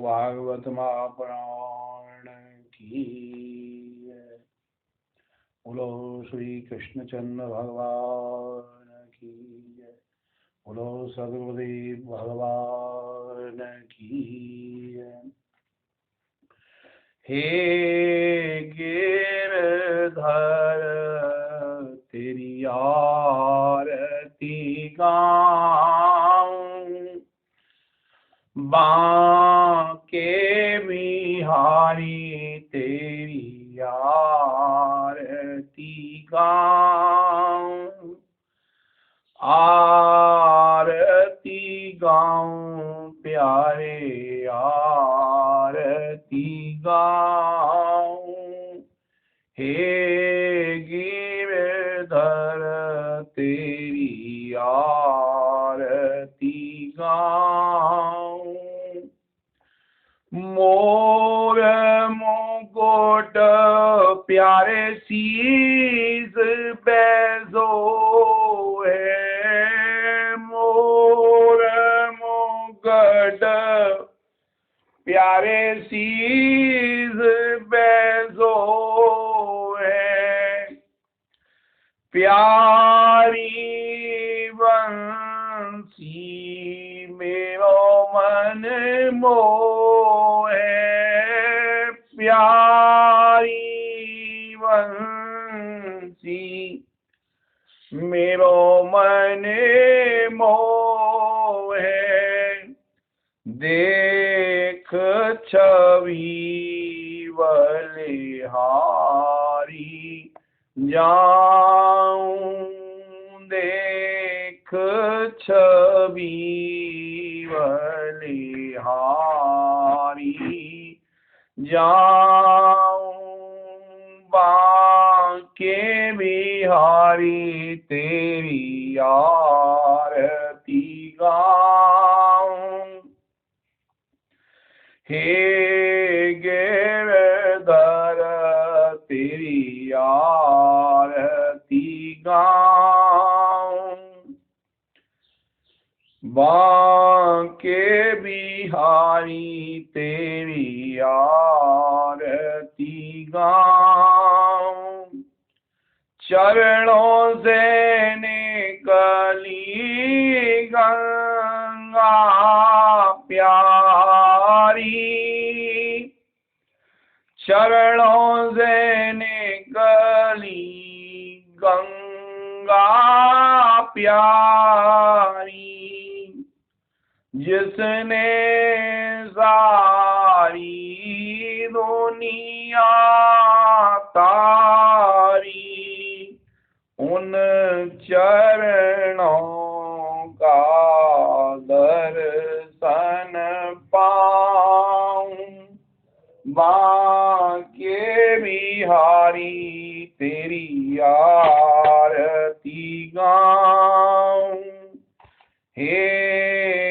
भागवत महापुराण की जय। बोलो श्री कृष्णचंद्र भगवान की जय। बोलो सदगुरुदेव भगवान की जय। हे गिरधर तेरी आरती गाऊं, बांके बिहारी तेरी आरती गाऊं, आरती गाऊं प्यारे आरती गाऊं। हे गिरधर तेरी आरती गाऊं, मोर मुकुट प्यारे शीस बैजो है, मोर मुकुट प्यारे शीस बैजो है, प्यारी बंसी मेरो मन मोहे, प्यारी बंसी मेरो मन मोहे, देख छवि बलिहारी जाऊं, देख छवि बलिहारी जाऊं, बांके बिहारी तेरी आरती गाऊं। हे गिरधर तेरी आरती गाऊं, बांके बिहारी तेरी आरती गाऊं, चरणों से निकली गंगा प्यारी, चरणों से निकली गंगा प्यारी, जिसने सारी दुनिया तारी, उन चरणों का दर्शन पाऊं, बांके बिहारी तेरी आरती गाऊं। हे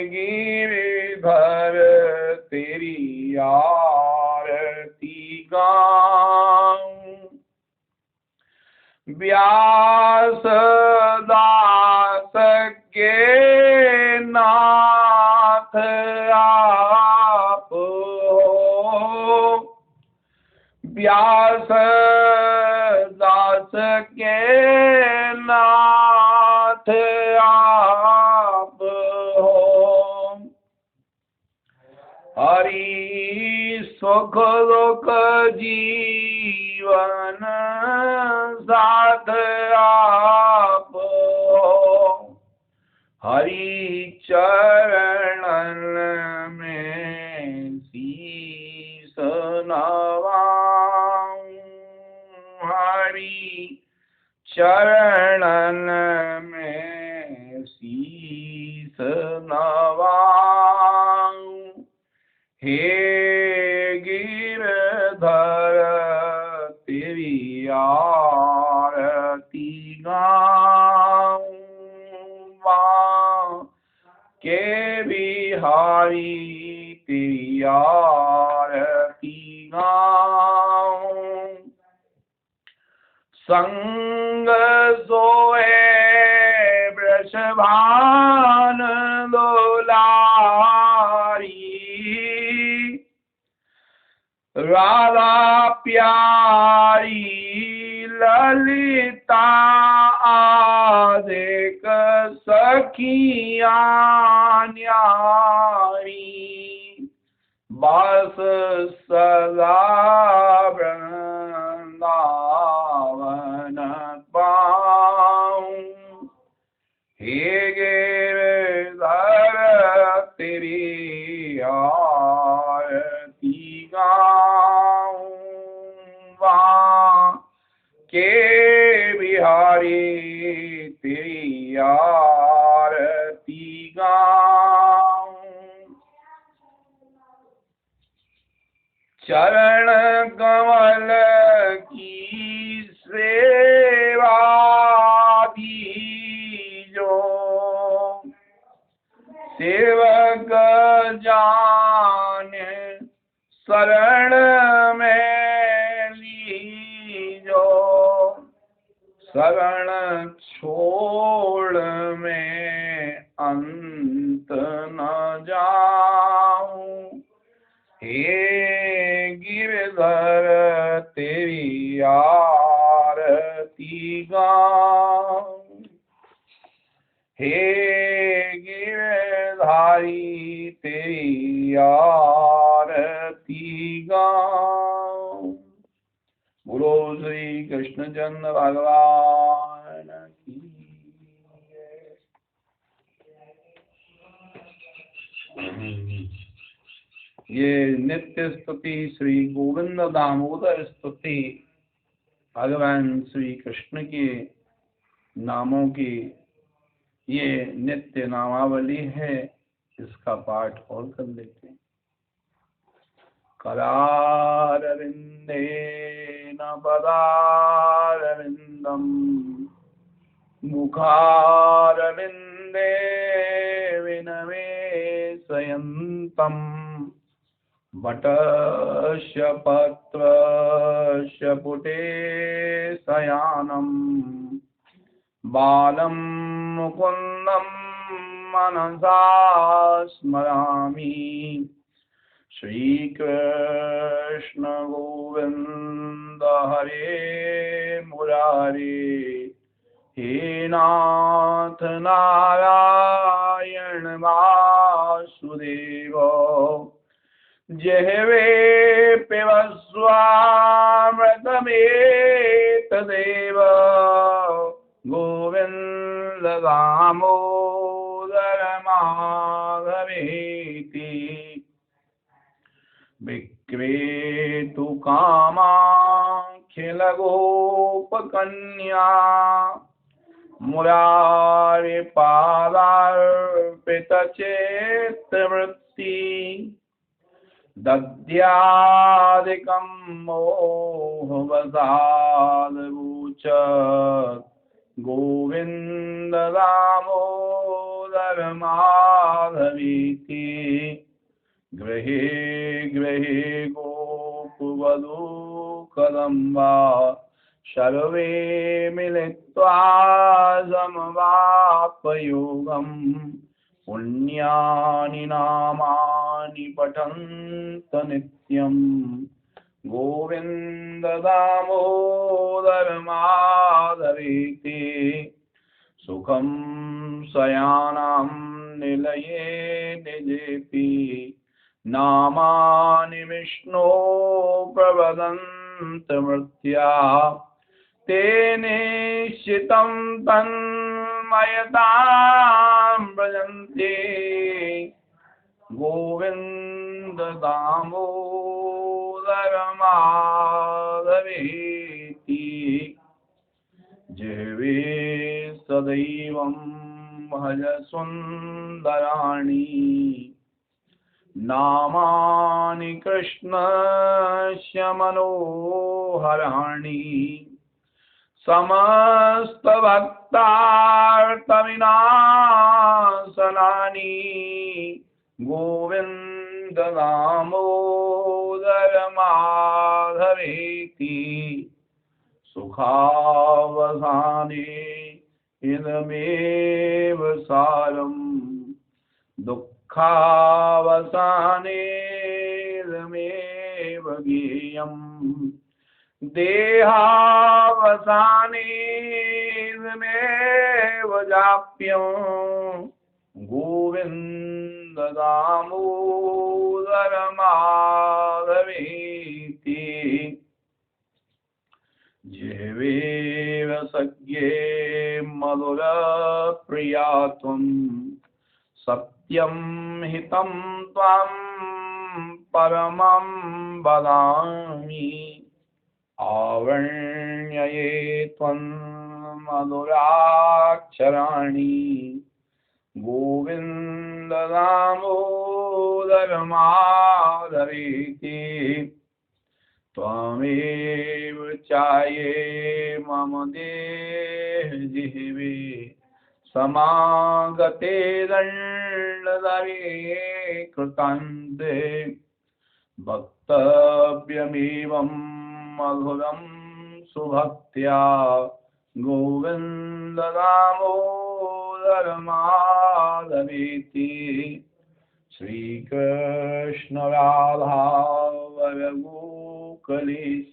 गिरधर तेरी आरती गाऊं, व्यास दास के नाथ आप हो, व्यास दास के नाथ आप हो, हरि सुख दुख जीवन साथ आप हो, हरि चरणन में शीस नवाऊं, हरि चरणन में शीस नवाऊं। हे गिरधर तेरी आरती गाऊं, के बिहारी तेरी आरती गाऊं, संग सोए वृषभान दुलारी, राधा प्यारी ललिता आदिक सखिया न्यारी बस सदा वृंदावन पाऊं। हे गिरधर तेरी आरती गाऊं। वहाँ के बिहारी तेरी आरती गाऊं। चरण कमल की सेवा दीजो, सेवक जान शरण में लीजो। शरण छोड़ में अंत न जाऊं। हे गिरधर तेरी आरती गाऊं। हे गिरधारी तेरी आरती गाऊं। बोलो श्री कृष्णचंद्र भगवान की जय। ये नित्य स्तुति श्री गोविंद दामोदर स्तुति भगवान श्री कृष्ण के नामों की ये नित्य नामावली है। इसका पाठ और कर लेते हैं। करारविंदे न पदारविंदम मुखारविंदे विनवेशयन्तम वटस्य पत्रस्य पुटे शयानम् बालं मुकुन्दं मनसा स्मरामि। श्रीकृष्ण गोविंद हरे मुरारे हे नाथ नारायण वासुदेव। जिह्वे पिबस्वामृतमेतदेव गोविंद दामोदर माधवेति। विक्रेतु कामाखिल गोपकन्या मुरारे पादार्पित चित्तवृत्ति। दद्यादिकं मोहवसादवूच गोविंद दामोदर माधवेति। गृहे गृहे गोपवधू कदम्बा सर्वे मिलित्वा समवापयोगम्। पुण्यानि नामानि पठन्त नित्यं गोविंद दामोदर माधवेति। सुखं शयानां निलये निजेति नामानि विष्णो प्रवदन्त मृत्या। तेने शितं तन्मयतां भजन्ते गोविंद दामोदर माधवेति। जिह्वे सदैवं भज सुन्दराणि नामानि कृष्णस्य मनोहराणि। समस्त भक्तार्थविनाशनानि गोविंद दामोदर माधवेति। सुखावसाने इदमेव सारम् दुःखावसाने इदमेव ज्ञेयम् देहावसानेमेव जाप्यम् गोविन्द दामोदर माधवेति जीवेव सज्ञे मधुर प्रिया त्वम् सत्यं हितं त्वं परमं वदामि आवर्ण्यये त्वं मधुराक्षराणि गोविन्द दामोदर माधवेति त्वमेव चाये मम देह जिह्वे समागते दण्डधरे कृतान्ते वक्तव्यमेवं मधुरं सुभक्त्या गोविन्द दामोदर माधवेति श्रीकृष्ण राधा गोकुलेश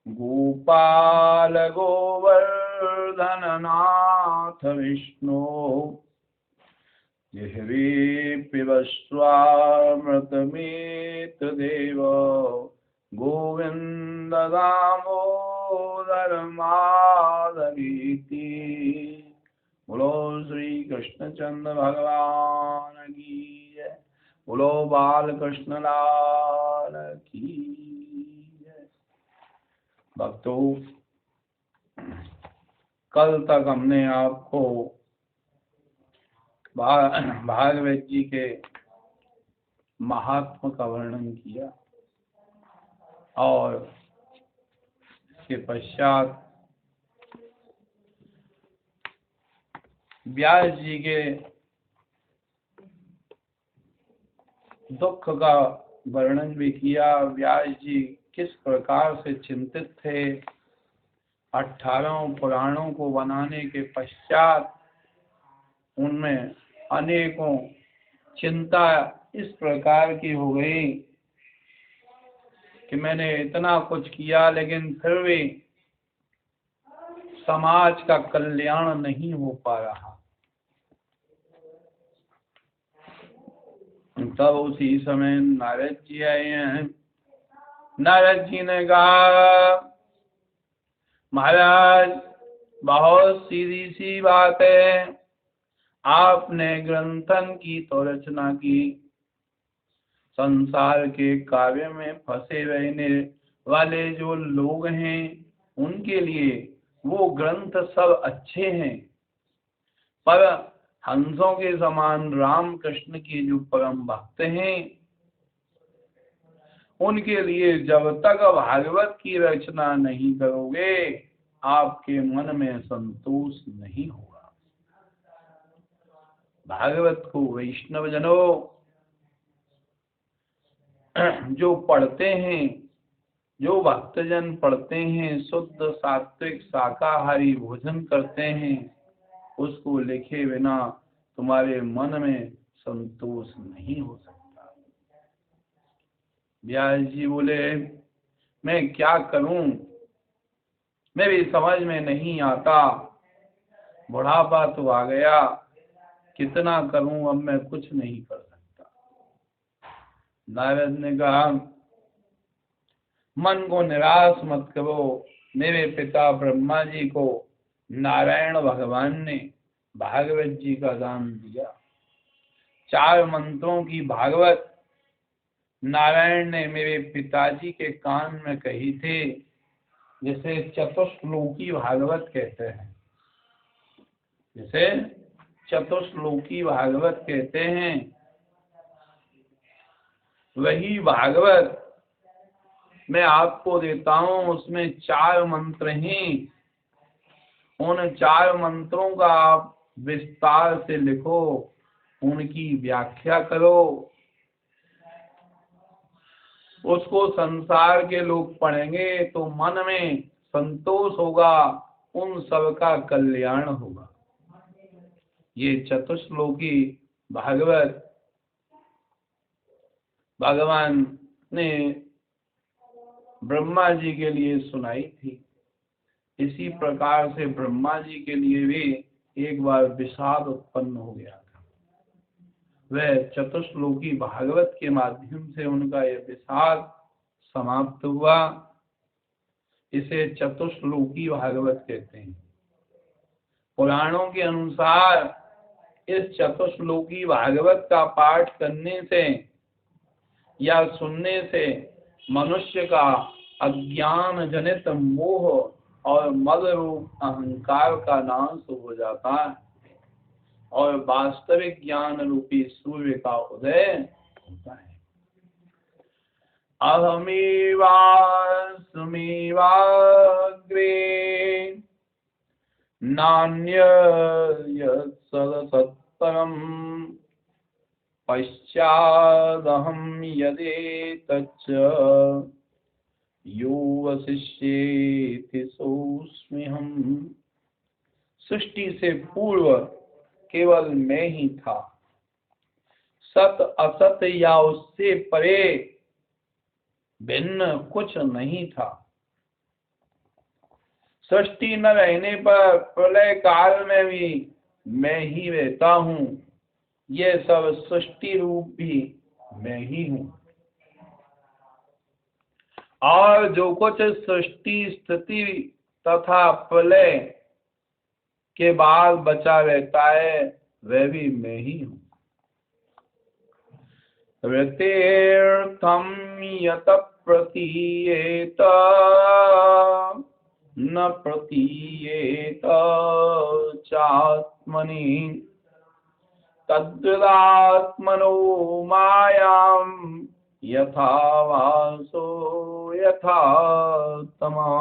गोपाल गोवर्धन नाथ विष्णु जिह्वे पिबस्वामृतमेतदेव गोविन्द दामोदर माधवेति। बोलो श्री कृष्णचंद्र भगवान की जय। बोलो बाल कृष्ण लाल की जय। भक्तों, कल तक हमने आपको भागवत जी के महात्म का वर्णन किया और इसके पश्चात व्यास जी के दुख का वर्णन भी किया। व्यास जी किस प्रकार से चिंतित थे। 18 पुराणों को बनाने के पश्चात उनमें अनेकों चिंता इस प्रकार की हो गई कि मैंने इतना कुछ किया लेकिन फिर भी समाज का कल्याण नहीं हो पा रहा। तब उसी समय नारद जी आए हैं। नारद जी ने कहा, महाराज बहुत सीधी सी बात है, आपने ग्रंथन की तो रचना की, संसार के कार्य में फंसे रहने वाले जो लोग हैं उनके लिए वो ग्रंथ सब अच्छे हैं, पर हंसों के समान राम कृष्ण के जो परम भक्त हैं उनके लिए जब तक भागवत की रचना नहीं करोगे आपके मन में संतोष नहीं होगा। भागवत को वैष्णव जनों जो पढ़ते हैं, जो भक्तजन पढ़ते हैं, शुद्ध सात्विक शाकाहारी भोजन करते हैं, उसको लिखे बिना तुम्हारे मन में संतोष नहीं हो सकता। व्यास जी बोले, मैं क्या करूं, मेरी समझ में नहीं आता, बुढ़ापा तो आ गया, कितना करूं, अब मैं कुछ नहीं कर सकता। नारद ने कहा, मन को निराश मत करो। मेरे पिता ब्रह्मा जी को नारायण भगवान ने भागवत जी का दान दिया। 4 मंत्रों की भागवत नारायण ने मेरे पिताजी के कान में कही थी, जिसे चतुश्लोकी भागवत कहते हैं। जिसे चतुश्लोकी भागवत कहते हैं, वही भागवत मैं आपको देता हूं। उसमें 4 मंत्र हैं। उन 4 मंत्रों का आप विस्तार से लिखो, उनकी व्याख्या करो, उसको संसार के लोग पढ़ेंगे तो मन में संतोष होगा, उन सब का कल्याण होगा। ये चतुश्लोकी भागवत भगवान ने ब्रह्मा जी के लिए सुनाई थी। इसी प्रकार से ब्रह्मा जी के लिए भी एक बार विषाद उत्पन्न हो गया था। वह चतुश्लोकी भागवत के माध्यम से उनका यह विषाद समाप्त हुआ। इसे चतुश्लोकी भागवत कहते हैं। पुराणों के अनुसार इस चतुश्लोकी भागवत का पाठ करने से या सुनने से मनुष्य का अज्ञान जनित मोह और मद रूप अहंकार का नाश हो जाता है और वास्तविक ज्ञान रूपी सूर्य का उदय होता है। अहमेवास्मीवाग्रे नान्यत् सत्परम् पश्चादहं यदेतच्च यो वसिष्येति सोऽस्म्यहम्। सृष्टि से पूर्व केवल मैं ही था। सत असत या उससे परे भिन्न कुछ नहीं था। सृष्टि न रहने पर प्रलय काल में भी मैं ही रहता हूँ। ये सब सृष्टि रूप भी मैं ही हूँ और जो कुछ सृष्टि स्थिति तथा प्रलय के बाद बचा रहता है वह भी मैं ही हूँ। ऋतेर्थम यत प्रतीयेत न प्रतीयेत चात्मनि तद्वदात्मनो मायां यथा वासो यथा तमः।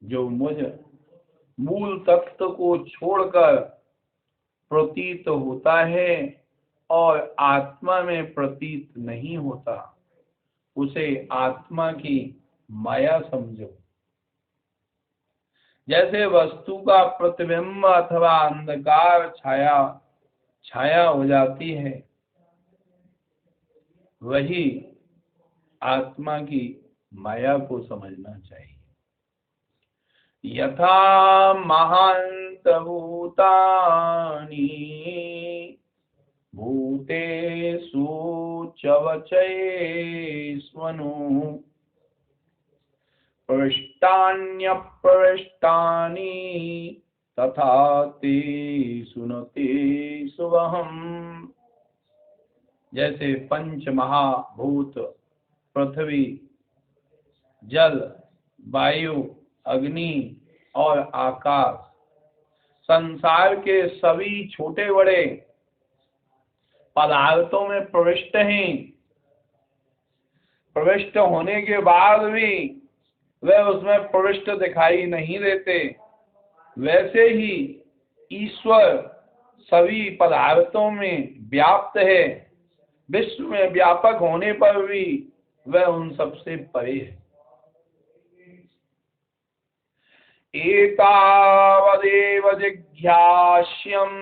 जो मुझ मूल तत्व को छोड़कर प्रतीत होता है और आत्मा में प्रतीत नहीं होता, उसे आत्मा की माया समझो। जैसे वस्तु का प्रतिबिंब अथवा अंधकार छाया हो जाती है, वही आत्मा की माया को समझना चाहिए। यथा महांत भूतानि भूतेषु चवचैस्वनु पृष्ठान्यपृष्ठानि तथा तेषु न तेषु अहम्। जैसे पंच महाभूत पृथ्वी, जल, वायु, अग्नि और आकाश संसार के सभी छोटे बड़े पदार्थों में प्रविष्ट हैं। प्रविष्ट होने के बाद भी वह उसमें प्रविष्ट दिखाई नहीं देते, वैसे ही ईश्वर सभी पदार्थों में व्याप्त है। विश्व में व्यापक होने पर भी वह उन सबसे परे है। एतावदेव जिज्ञास्यं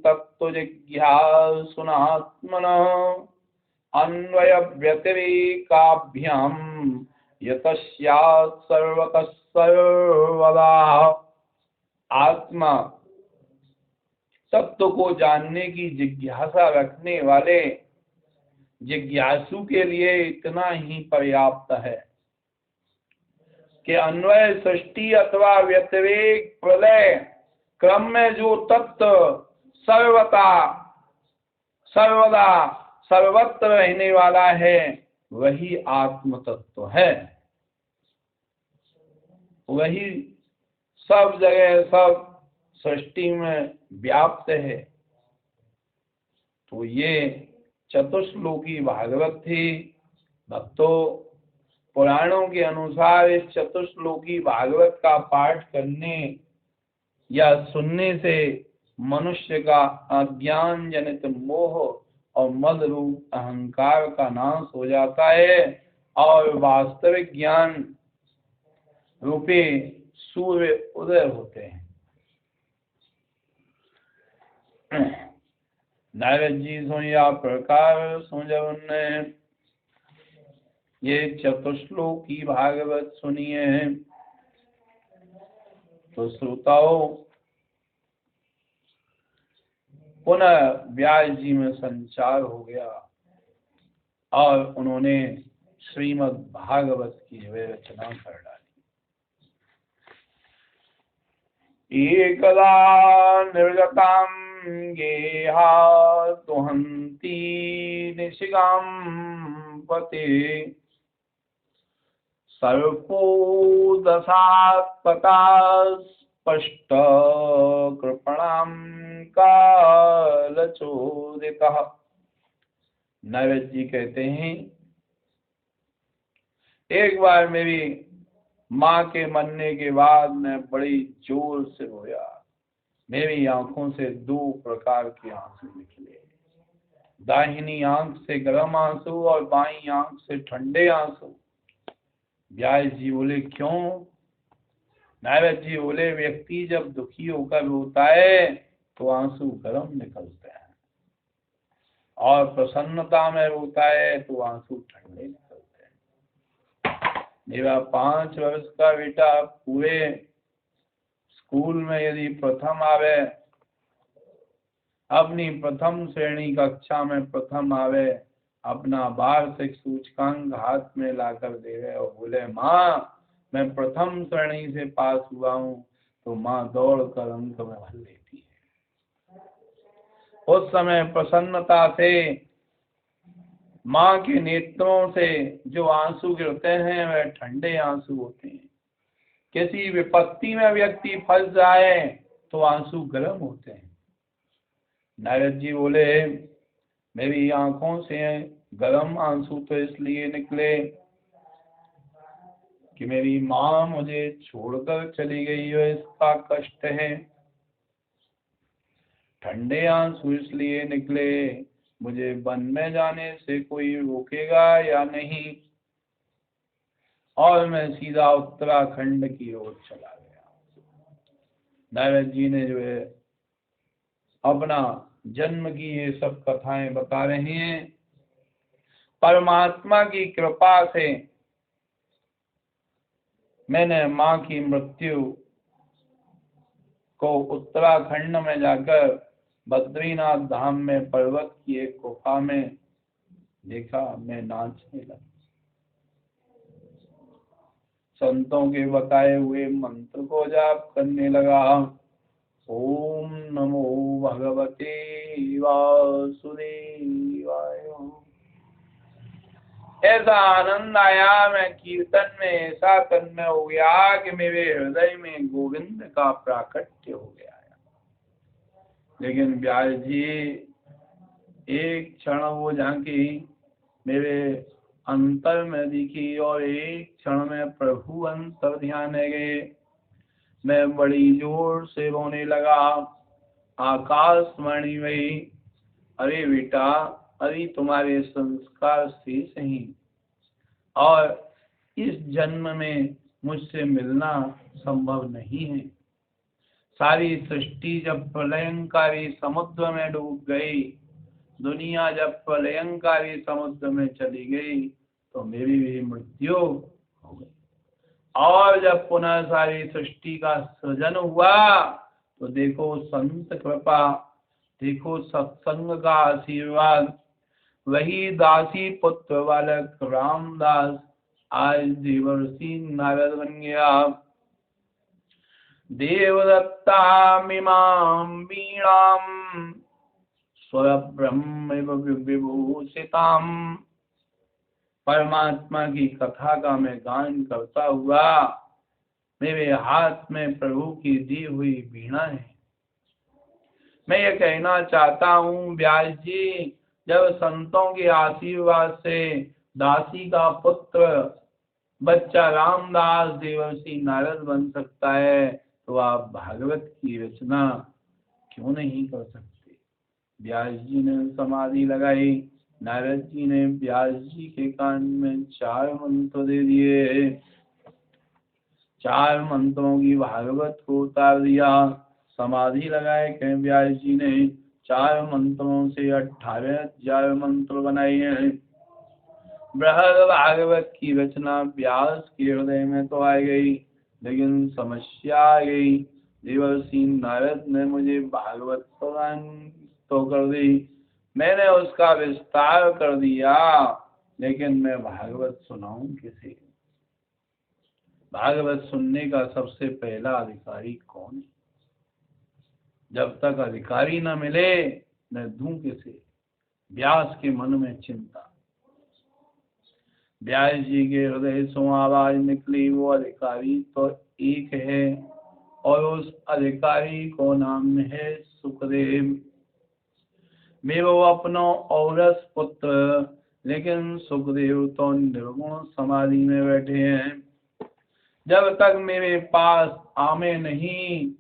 तत्त्वजिज्ञासुनात्मनः अन्वय व्यतिरेकाभ्यां यतः स्यात् सर्वतः सर्वदा। आत्मा तत्व को जानने की जिज्ञासा रखने वाले जिज्ञासु के लिए इतना ही पर्याप्त है कि अन्वय सृष्टि अथवा व्यतिरेक प्रलय क्रम में जो तत्व सर्वदा सर्वत्र रहने वाला है वही आत्म तत्व है। वही सब जगह सब सृष्टि में व्याप्त है। तो ये चतुश्लोकी भागवत थी। भक्तों, पुराणों के अनुसार इस चतुश्लोकी भागवत का पाठ करने या सुनने से मनुष्य का अज्ञान जनित मोह और मद रूप अहंकार का नाश हो जाता है और वास्तविक ज्ञान रूपी सूर्य उदय होते हैं। नारद जी सुनिया प्रकार सुन जब उनने ये चतुश्लोक की भागवत सुनिए तो श्रोताओं पुनः व्यास जी में संचार हो गया और उन्होंने श्रीमद् भागवत की रचना कर डाली। एकदा निर्गतां गेहा तुहन्ती निशिगां पते सर्पो दशात्पका स्पष्ट कृपणां कालचोदितः। नारद जी कहते हैं एक बार मेरी माँ के मरने के बाद मैं बड़ी जोर से रोया। मेरी आंखों से दो प्रकार के आंसू निकले, दाहिनी आंख से गर्म आंसू और बाईं आंख से ठंडे आंसू। व्यास जी बोले क्यों? नारद जी बोले व्यक्ति जब दुखी होकर रोता है तो आंसू गर्म निकलते हैं और प्रसन्नता में रोता है तो आंसू ठंडे निकलते हैं। मेरा 5 वर्ष का बेटा पूरे स्कूल में यदि प्रथम आवे, अपनी प्रथम श्रेणी कक्षा में प्रथम आवे, अपना वार्षिक सूचकांक हाथ में लाकर देवे और बोले माँ मैं प्रथम श्रेणी से पास हुआ हूँ, तो माँ दौड़ कर अंक में भर लेती है। उस समय प्रसन्नता से माँ के नेत्रों से जो आंसू गिरते हैं वह ठंडे आंसू होते हैं। किसी विपत्ति में व्यक्ति फंस जाए तो आंसू गर्म होते हैं। नारद जी बोले मेरी आंखों से गर्म आंसू तो इसलिए निकले कि मेरी माँ मुझे छोड़कर चली गई है, इसका कष्ट है। ठंडे आंसू इसलिए निकले मुझे वन में जाने से कोई रोकेगा या नहीं, और मैं सीधा उत्तराखंड की ओर चला गया। नारद जी ने जो है अपना जन्म की ये सब कथाएं बता रहे हैं। परमात्मा की कृपा से मैंने माँ की मृत्यु को उत्तराखंड में जाकर बद्रीनाथ धाम में पर्वत की एक गुफा में देखा। मैं नाचने लगा, संतों के बताए हुए मंत्र को जाप करने लगा। ओम नमो भगवते वासुदेवाय। ऐसा आनंद आया, मैं कीर्तन में ऐसा तन्मय हो गया कि मेरे हृदय में गोविंद का प्राकट्य हो गया। लेकिन व्यास जी एक क्षण वो झांकी मेरे अंतर में दिखी और एक क्षण में प्रभु अंतर ध्यान गए। मैं बड़ी जोर से रोने लगा। आकाशवाणी हुई, अरे बेटा अभी तुम्हारे संस्कार शेष हैं और इस जन्म में मुझसे मिलना संभव नहीं है। सारी सृष्टि जब प्रलयंकारी समुद्र में डूब गई, दुनिया जब प्रलयंकारी समुद्र में चली गई, तो मेरी भी मृत्यु हो गई। और जब पुनः सारी सृष्टि का सृजन हुआ तो देखो संत कृपा, देखो सत्संग का आशीर्वाद, वही दासी पुत्र बालक रामदास आज देवर्षि नारद बन गया। देवदत्तामिमां वीणां स्वरब्रह्म विभूषितां। परमात्मा की कथा का मैं गान करता हुआ, मेरे हाथ में प्रभु की दी हुई वीणा है। मैं ये कहना चाहता हूँ व्यास जी, जब संतों के आशीर्वाद से दासी का पुत्र बच्चा रामदास देवर्षि नारद बन सकता है, तो आप भागवत की रचना क्यों नहीं कर सकते? व्यास जी ने समाधि लगाई। नारद जी ने व्यास जी के कान में 4 मंत्र दे दिए। 4 मंत्रों की भागवत को उतार दिया। समाधि लगाए कहीं व्यास जी ने 4 मंत्रों से 18 अध्याय मंत्र बनाए हैं। बृहद भागवत की रचना व्यास के हृदय में तो आ गई, लेकिन समस्या आ गई। देवर्षि नारद ने मुझे भागवत प्रदान तो कर दी, मैंने उसका विस्तार कर दिया, लेकिन मैं भागवत सुनाऊं किसे? भागवत सुनने का सबसे पहला अधिकारी कौन है? जब तक अधिकारी न मिले मैं दूं किसे? व्यास के मन में चिंता। व्यास जी के हृदय से आवाज निकली, वो अधिकारी तो एक है, और उस अधिकारी को नाम है सुखदेव। वे वो अपनो औरस पुत्र, लेकिन सुखदेव तो निर्गुण समाधि में बैठे हैं। जब तक मेरे पास आमे नहीं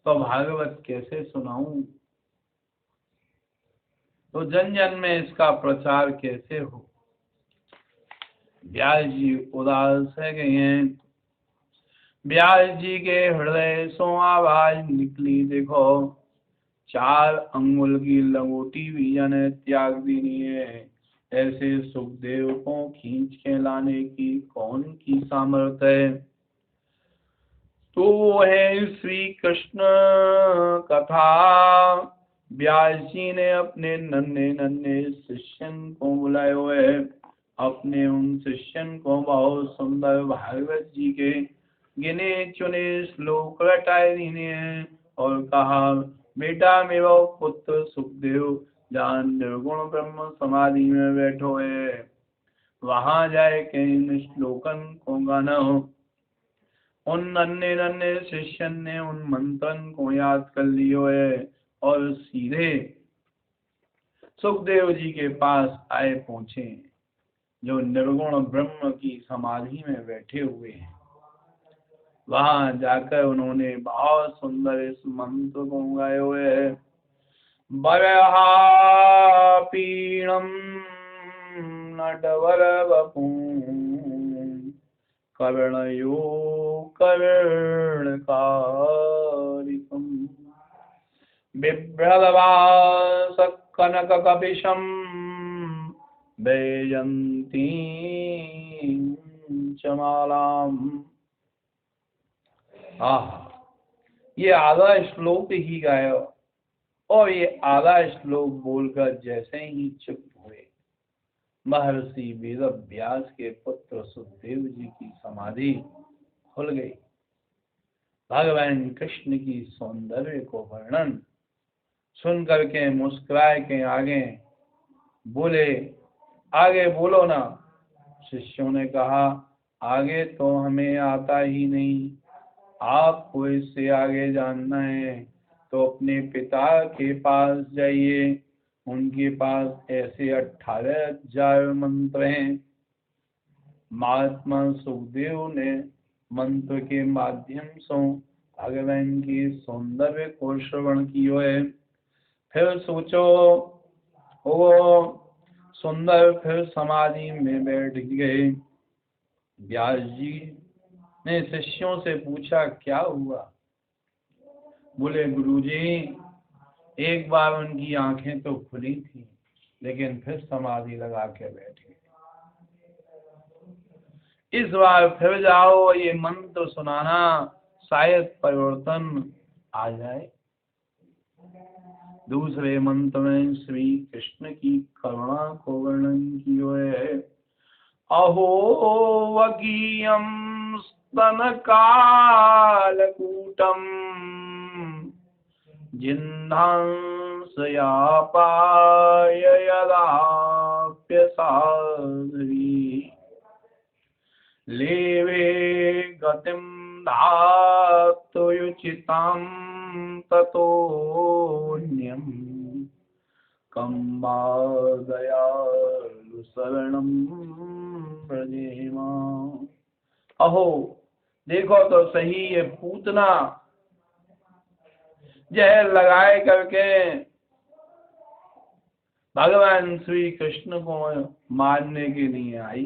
तो भागवत कैसे सुनाऊं? तो जन जन में इसका प्रचार कैसे हो? व्यास जी उदास है गए हैं। व्यास जी के हृदय से आवाज निकली, देखो 4 अंगुल की लंगोटी भी ने त्याग देनी है, ऐसे सुखदेव को खींच के लाने की कौन की सामर्थ्य है? तो वो है श्री कृष्ण कथा। व्यास जी ने अपने नन्हे नन्हे शिष्यन को बुलाए हुए, अपने उन शिष्यन को बहुत सुंदर भागवत जी के गिने चुने श्लोक रटाए दीने हैं, और कहा, बेटा मेरा पुत्र सुखदेव जहाँ निर्गुण ब्रह्म समाधि में बैठो है, वहां जाए के इन श्लोकन को गाना हो। उन नन्हे नन्हे शिष्यन ने उन मंत्रन को याद कर लियो है, और सीधे सुखदेव जी के पास आए पहुंचे, जो निर्गुण ब्रह्म की समाधि में बैठे हुए हैं। वहां जाकर उन्होंने बहुत सुंदर इस मंत्र को गाए हुए है। बरहा पीणम नटवर वपू कर्णयो कर्णकारिकम् बिभ्रदवास कनककपिशं वैजयन्तीं च मालाम्। ये आधा श्लोक ही गाया, और ये आधा श्लोक बोलकर जैसे ही चुप हुए, महर्षि वेद व्यास के पुत्र सुखदेव जी की समाधि खुल गई। भगवान कृष्ण की सौंदर्य को वर्णन सुन करके मुस्कुराए के आगे बोले, आगे बोलो ना। शिष्यों ने कहा, आगे तो हमें आता ही नहीं, आपको इससे आगे जानना है तो अपने पिता के पास जाइए, उनके पास ऐसे 18 अध्याय मंत्र हैं। महात्मा सुखदेव ने मंत्र के माध्यम से भगवान की सौंदर्य को श्रवण किया है। फिर सोचो, वो सुंदर फिर समाधि में बैठ गए। व्यास जी ने शिष्यों से पूछा, क्या हुआ? बोले, गुरुजी, एक बार उनकी आंखें तो खुली थी, लेकिन फिर समाधि लगा के बैठे। इस बार फिर जाओ, ये मंत्र सुनाना, शायद परिवर्तन आ जाए। दूसरे मंत्र में श्री कृष्ण की करुणा को वर्णन किया है। अहो वगीयम स्तन कालकूटम जिह्नांसयापाय यदाप्यसाधवी लेवे गतिं धातुयुचितां ततोऽन्यं कम्बा दयालु शरणं व्रजेम। अहो देखो तो सही, ये पूतना जहर लगाए करके भगवान श्री कृष्ण को मारने के लिए आई,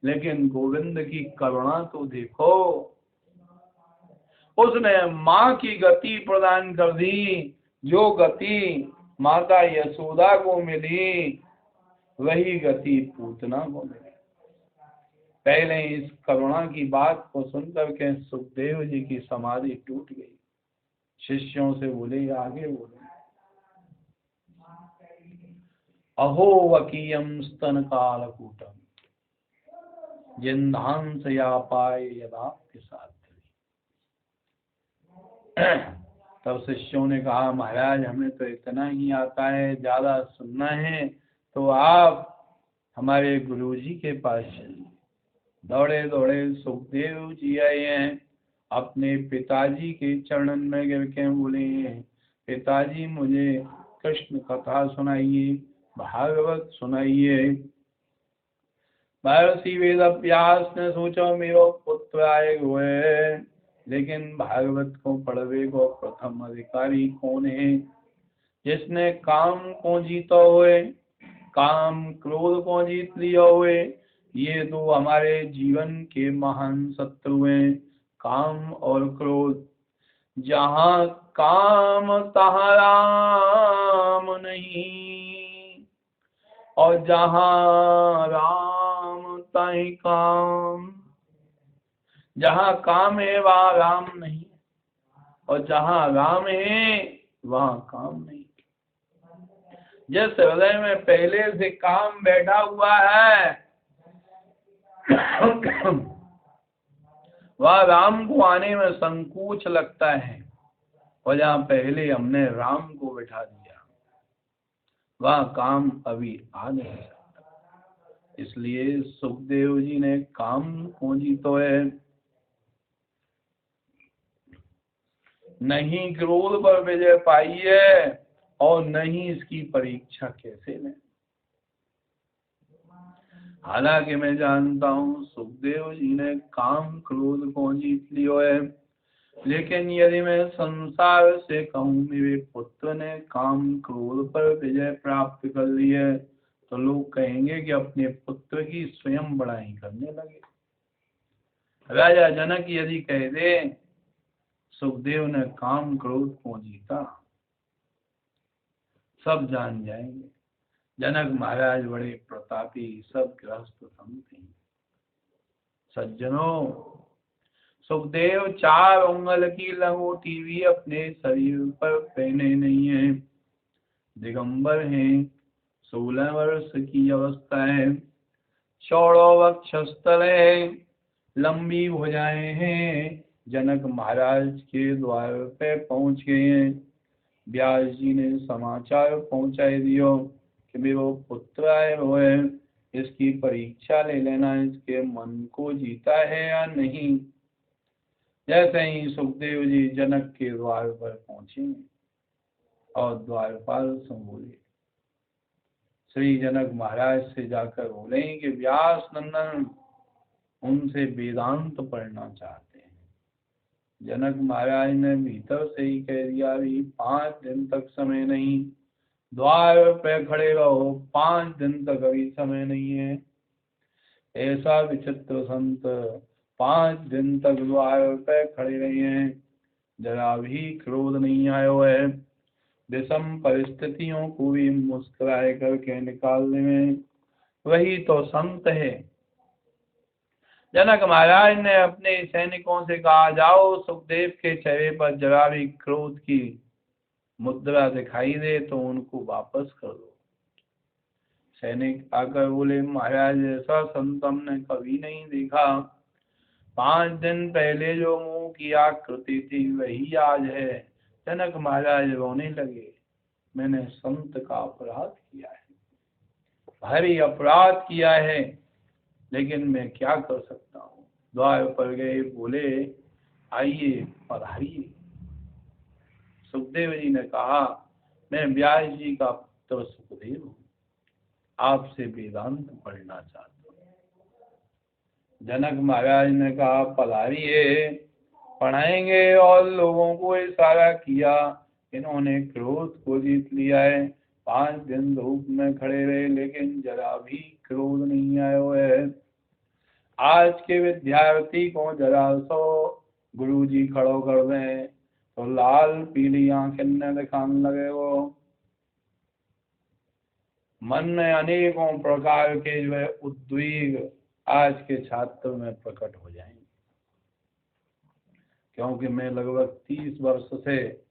लेकिन गोविंद की करुणा तो देखो, उसने माँ की गति प्रदान कर दी, जो गति माता यशोदा को मिली वही गति पूतना को मिली। पहले इस करुणा की बात को सुनकर के सुखदेव जी की समाधि टूट गई। शिष्यों से बोले, आगे बोले, अहो वकीयम स्तन कालकूटम जिन्धांस या पाए यदाप्य साध्य। तब शिष्यों ने कहा, महाराज हमें तो इतना ही आता है, ज्यादा सुनना है तो आप हमारे गुरुजी के पास चलिए। दौड़े दौड़े सुखदेव जी आए हैं, अपने पिताजी के चरणन में गिर के बोले, पिताजी मुझे कृष्ण कथा सुनाइए, भागवत सुनाइए। महर्षि वेद व्यास ने सोचा मेरा पुत्र आए हुए, लेकिन भागवत को पढ़वे को प्रथम अधिकारी कौन है? जिसने काम को जीता हुए, काम क्रोध को जीत लिया हुए। ये दो हमारे जीवन के महान शत्रु हैं, काम और क्रोध। जहाँ काम तहाँ राम नहीं, और जहाँ राम तहीं काम। जहाँ काम है वहाँ राम नहीं, और जहाँ राम है वहाँ काम नहीं। जिस हृदय में पहले से काम बैठा हुआ है वह राम को आने में संकोच लगता है, और जहाँ पहले हमने राम को बैठा दिया वह काम अभी आ नहीं सकता। इसलिए सुखदेव जी ने काम को जीतो है, नहीं क्रोध पर विजय पाई है, और नहीं इसकी परीक्षा कैसे लें। हालांकि मैं जानता हूँ सुखदेव जी ने काम क्रोध को जीत लियो है, लेकिन यदि मैं संसार से कहूँ मेरे पुत्र ने काम क्रोध पर विजय प्राप्त कर ली है, तो लोग कहेंगे कि अपने पुत्र की स्वयं बड़ाई करने लगे। राजा जनक यदि कह दे सुखदेव ने काम क्रोध को जीता, सब जान जाएंगे जनक महाराज बड़े प्रतापी सब गृहस्थ संत हैं। सज्जनों, सुखदेव 4 उंगल की लंगोटी भी अपने शरीर पर पहने नहीं है, दिगंबर हैं, 16 वर्ष की अवस्था है, चौड़ो वक्षस्थल है, लंबी भुजाएं हैं। जनक महाराज के द्वार पे पहुंच गए हैं। व्यास जी ने समाचार पहुंचाई दियो कि मेरे पुत्र आए हुए, इसकी परीक्षा ले लेना, इसके मन को जीता है या नहीं। जैसे ही सुखदेव जी जनक के द्वार पर पहुंचे और द्वारपाल से बोले, श्री जनक महाराज से जाकर बोले कि व्यास नंदन उनसे वेदांत पढ़ना चाहते हैं। जनक महाराज ने भीतर से ही कह दिया, अभी 5 दिन तक समय नहीं, द्वार पे खड़े रहो, 5 दिन तक अभी समय नहीं है। ऐसा विचित्र संत 5 दिन तक द्वार पे खड़े रहे हैं, जरा भी क्रोध नहीं आया है, विषम परिस्थितियों को भी मुस्कुराए करके निकालने में वही तो संत है। जनक महाराज ने अपने सैनिकों से कहा, जाओ सुखदेव के चेहरे पर जरा भी क्रोध की मुद्रा दिखाई दे तो उनको वापस कर दो। सैनिक आकर बोले, महाराज ऐसा संत हमने कभी नहीं देखा, 5 दिन पहले जो मुंह की आकृति थी वही आज है। जनक महाराज रोने लगे, मैंने संत का अपराध किया है, भारी अपराध किया है, लेकिन मैं क्या कर सकता हूँ। द्वार पर गए, बोले आइए पधारिए। सुखदेव जी ने कहा, मैं व्यास जी का पुत्र सुखदेव हूँ, आपसे वेदांत पढ़ना चाहता हूँ। जनक महाराज ने कहा, पधारिए, पढ़ाएंगे। और लोगों को इशारा किया, इन्होंने क्रोध को जीत लिया है, 5 दिन धूप में खड़े रहे लेकिन जरा भी क्रोध नहीं आया है। आज के विद्यार्थी को जरा सो गुरु जी खड़ो कर दें, तो लाल पीली आंखें ने दिखाने लगे वो। मन में अनेकों प्रकार के जो है उद्वेग आज के छात्र में प्रकट हो जाएंगे, क्योंकि मैं लगभग 30 वर्ष से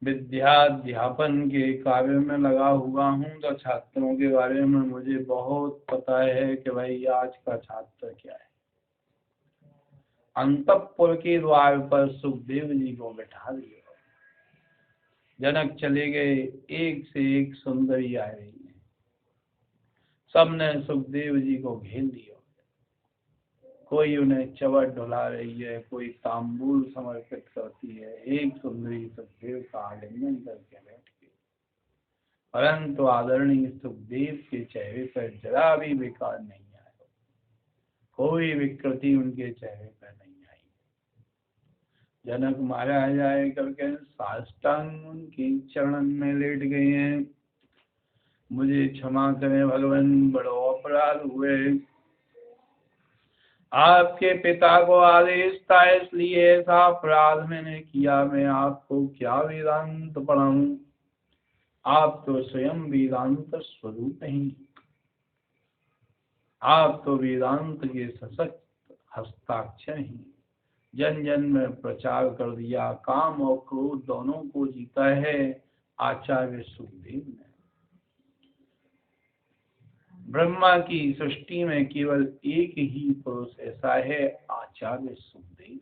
विद्याध्यापन के कार्य में लगा हुआ हूँ, तो छात्रों के बारे में मुझे बहुत पता है कि भाई आज का छात्र क्या है। अंतपुर के द्वार पर सुखदेव जी को बैठा दिया, जनक चले गए, एक से एक सुंदरी आ रही है, सबने सुखदेव जी को घेर लिया। कोई उन्हें चवर ढुला रही है, कोई तांबूल समर्पित करती है, एक सुंदरी सुखदेव का आलिंगन करके बैठ गई। परंतु आदरणीय सुखदेव के चेहरे पर जरा भी विकार नहीं आया, कोई विकृति उनके चेहरे पर नहीं आई। जनक महाराज आए करके साष्टांग उनके चरणन में लेट गए हैं। मुझे क्षमा करें भगवान, बड़ो अपराध हुए, आपके पिता को आदेश था इसलिए ऐसा अपराध मैंने किया। मैं आपको क्या वेदांत पढ़ाऊं, आप तो स्वयं वेदांत स्वरूप हैं, आप तो वेदांत के सशक्त हस्ताक्षर हैं। जन जन में प्रचार कर दिया, काम और क्रोध दोनों को जीता है आचार्य सुखदेव ने। ब्रह्मा की सृष्टि में केवल एक ही पुरुष ऐसा है, आचार्य सुखदेव,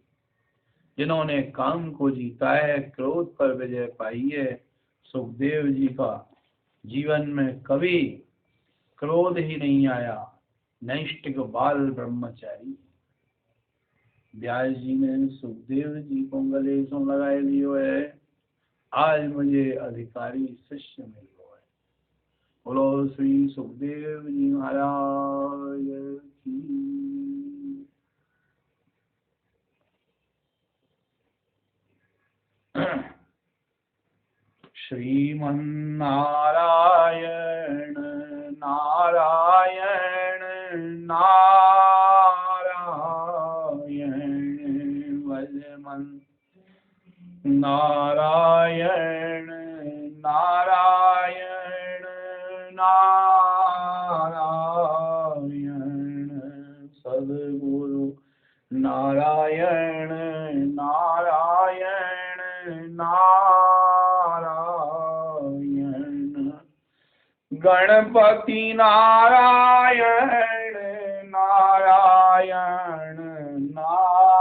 जिन्होंने काम को जीता है, क्रोध पर विजय पाई है। सुखदेव जी का जीवन में कभी क्रोध ही नहीं आया, नैष्ठिक बाल ब्रह्मचारी। व्यास जी ने सुखदेव जी को गले से लगाए दियो है, आज मुझे अधिकारी शिष्य मिल गए। बोलो श्री सुखदेव जी महाराज की। श्रीमन नारायण नारायण नारायण भजमन नारायण नारायण नारायण सद्गुरु नारायण नारायण नारायण गणपति नारायण नारायण नारायण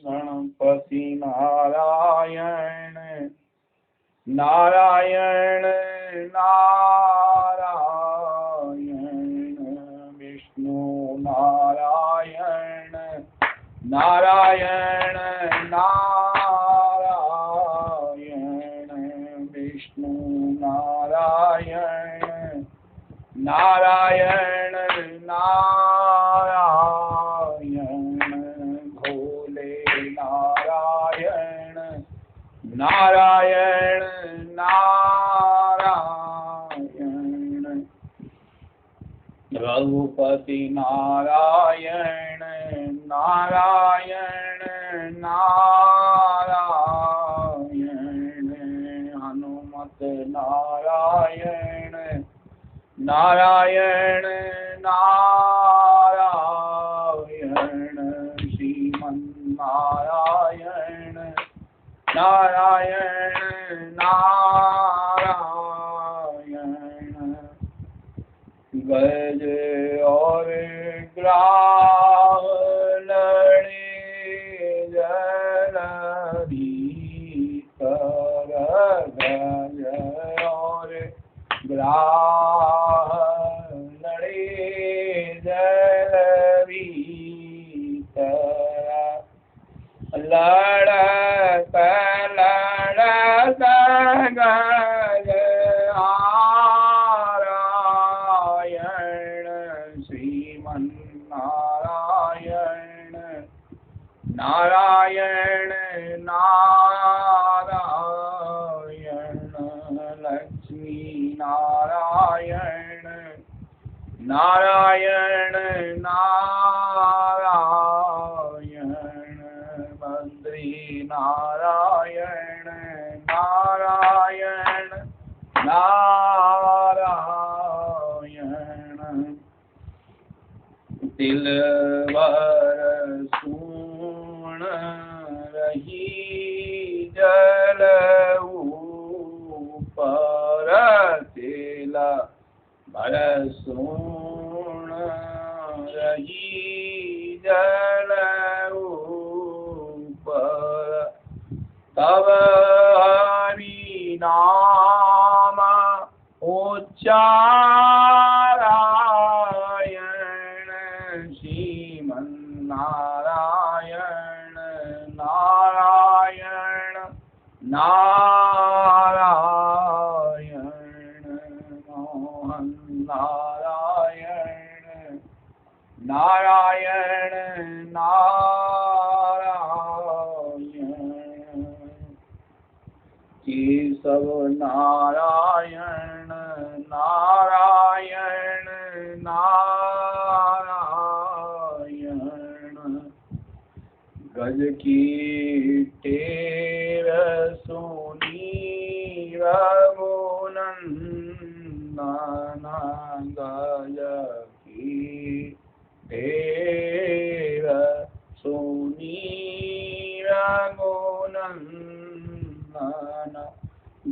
गणपति नारायण नारायण नारायण विष्णु नारायण नारायण नारायण विष्णु नारायण नारायण नारायण भोले नारायण नारायण नारायण रघुपति नारायण नारायण नारायण हनुमत नारायण नारायण नारायण श्रीमन नारायण नारायण नारायण गज और ग्राह लड़े जल भीतर गज और ग्राह लड़े जल भीतर लड़त लड़त गज नारायण श्रीमन नारायण नारायण नारायण लक्ष्मी नारायण नारायण नारायण नारायण तिलवर सूण रही जल ऊपर तिल भर सूण रही जल ऊपर तब हरि नाम उच्चारायण श्रीमन्नारायण नारायण नारायण मोहन नारायण नारायण नारायण केशव नारायण नारायण नारायण गज की टेर सोनी रघुनंदन गज की टेर सोनी रघुनंदन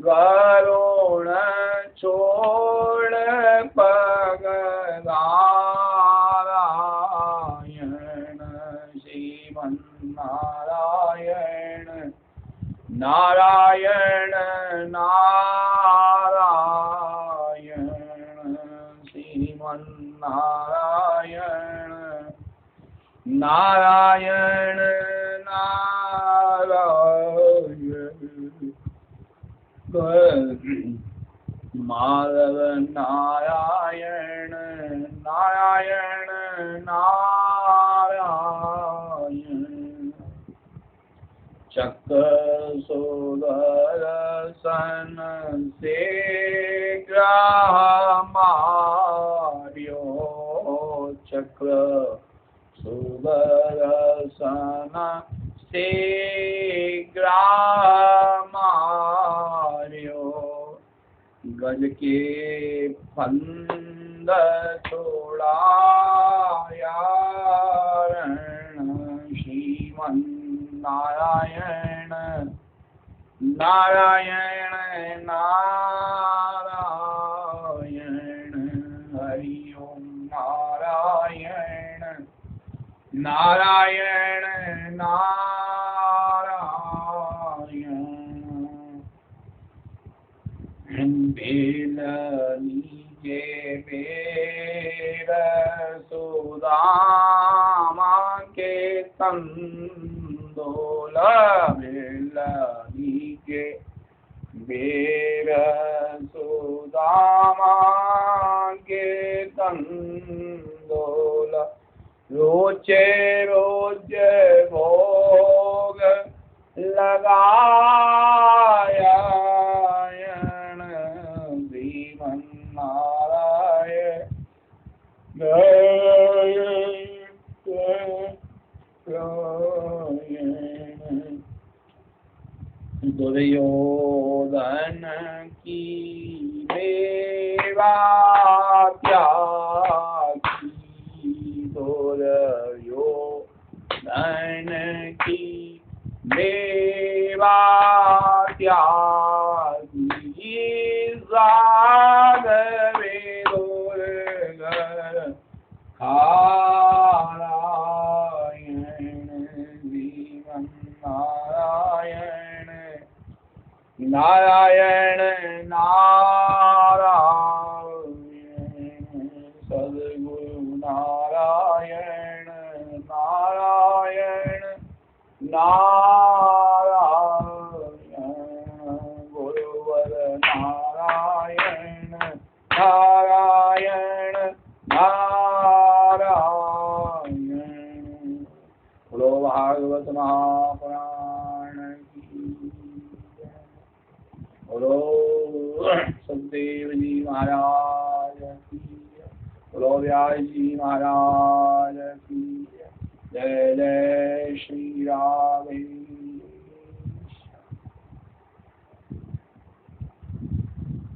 गरुण छोड़ पगनारायण श्रीमन्नारायण नारायण नारायण श्रीमन्नारायण नारायण नारायण माधव नारायण नारायण नारायण चक्र सुदर्शन से ग्रह मार्यो चक्र सुदर्शन से ग्रह मार्यो गज के फंद छोड़ायारण श्रीमन्नारायण नारायण नारायण हरि ओम नारायण नारायण नारायण बेल नीचे बेर सुदामा के तंदोल बेल नीचे बेर सुदामा के तंदोल रोचे रोजे भोग लगाया दुर्योधन की मेवा त्यागी दुर्योधन की मेवा त्यागी जागवे दुर्गर नारायण जीवन नारायण नारायण नारायण सद्गुरु नारायण नारायण नारायण गुरुवर नारायण नारायण नारायण बोलो भागवत महापुराण की बोलो सुखदेव जी महाराज की बोलो व्यास जी महाराज की जय जय श्री राधे।